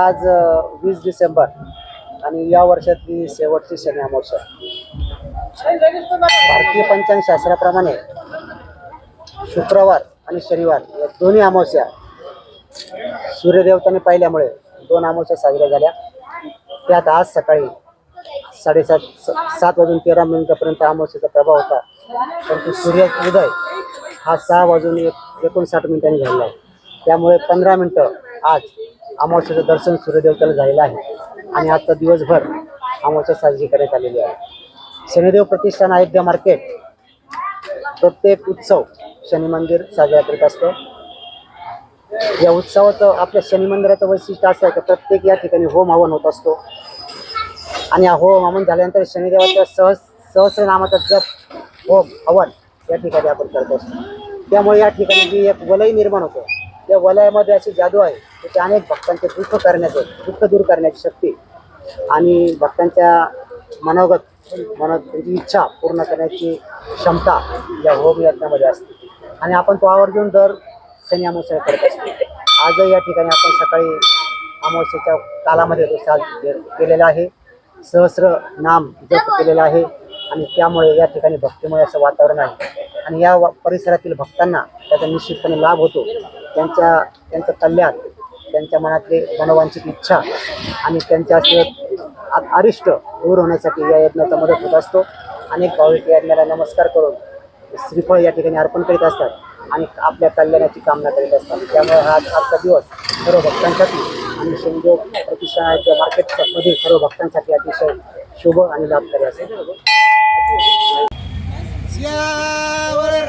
आज 20 डिसेंबर आणि या वर्षातली शेवटची शनी अमावस्या. भारतीय पंचांग शास्त्राप्रमाणे शुक्रवार आणि शनिवार या दोन्ही अमावस्या सूर्यदेवताने पाहिल्यामुळे 2 अमावस्या साजऱ्या झाल्या. त्यात आज सकाळी 7:13 अमावस्येचा प्रभाव होता, परंतु सूर्य उदय हा 6:59 झालेला आहे. त्यामुळे 15 मिनिटं आज अमावस्येचं दर्शन सूर्यदेवताला झालेलं आहे आणि आजचा दिवसभर अमावस्या साजरी करण्यात आलेली आहे. शनिदेव प्रतिष्ठान अयोध्या मार्केट प्रत्येक उत्सव शनी मंदिर साजरा करीत असतं. या उत्सवाचं आपल्या शनी मंदिराचं वैशिष्ट्य असं आहे की प्रत्येक या ठिकाणी होम हवन होत असतो आणि हा होम हवन झाल्यानंतर शनिदेवाच्या सहस्रनामाचा जप होम हवन या ठिकाणी आपण करत असतो. त्यामुळे या ठिकाणी जी एक वलय निर्माण होतं, त्या वलयामध्ये अशी जादू आहे की ते अनेक भक्तांचे दुःख दूर करण्याची शक्ती आणि भक्तांच्या त्यांची इच्छा पूर्ण करण्याची क्षमता या होम यज्ञामध्ये असते आणि आपण तो आवर्जून दर शनी अमावस्या करत असतो. आजही या ठिकाणी आपण सकाळी अमावस्येच्या कालामध्ये तो केलेला आहे, सहस्र नाम जप केलेला आहे आणि त्यामुळे या ठिकाणी भक्तिमय असं वातावरण आहे आणि या परिसरातील भक्तांना त्याचा निश्चितपणे लाभ होतो. त्यांचं कल्याण, त्यांच्या मनातले मनोवांछित इच्छा आणि त्यांच्या अरिष्ट दूर होण्यासाठी या यज्ञाचा मदत होत असतो. अनेक भाविक या यज्ञाला नमस्कार करून श्रीफळ या ठिकाणी अर्पण करीत असतात आणि आपल्या कल्याणाची कामना करीत असतात. त्यामुळे हा आजचा दिवस सर्व भक्तांसाठी आणि शनिदेव प्रतिष्ठानाच्या मार्केटमध्ये सर्व भक्तांसाठी अतिशय शुभ आणि लाभकारी असेल.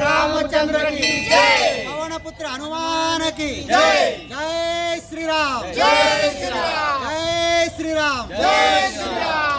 रामचंद्र की जय, पवन पुत्र हनुमान की जय, जय श्री राम, जय श्री राम, जय श्री राम, जय श्री राम.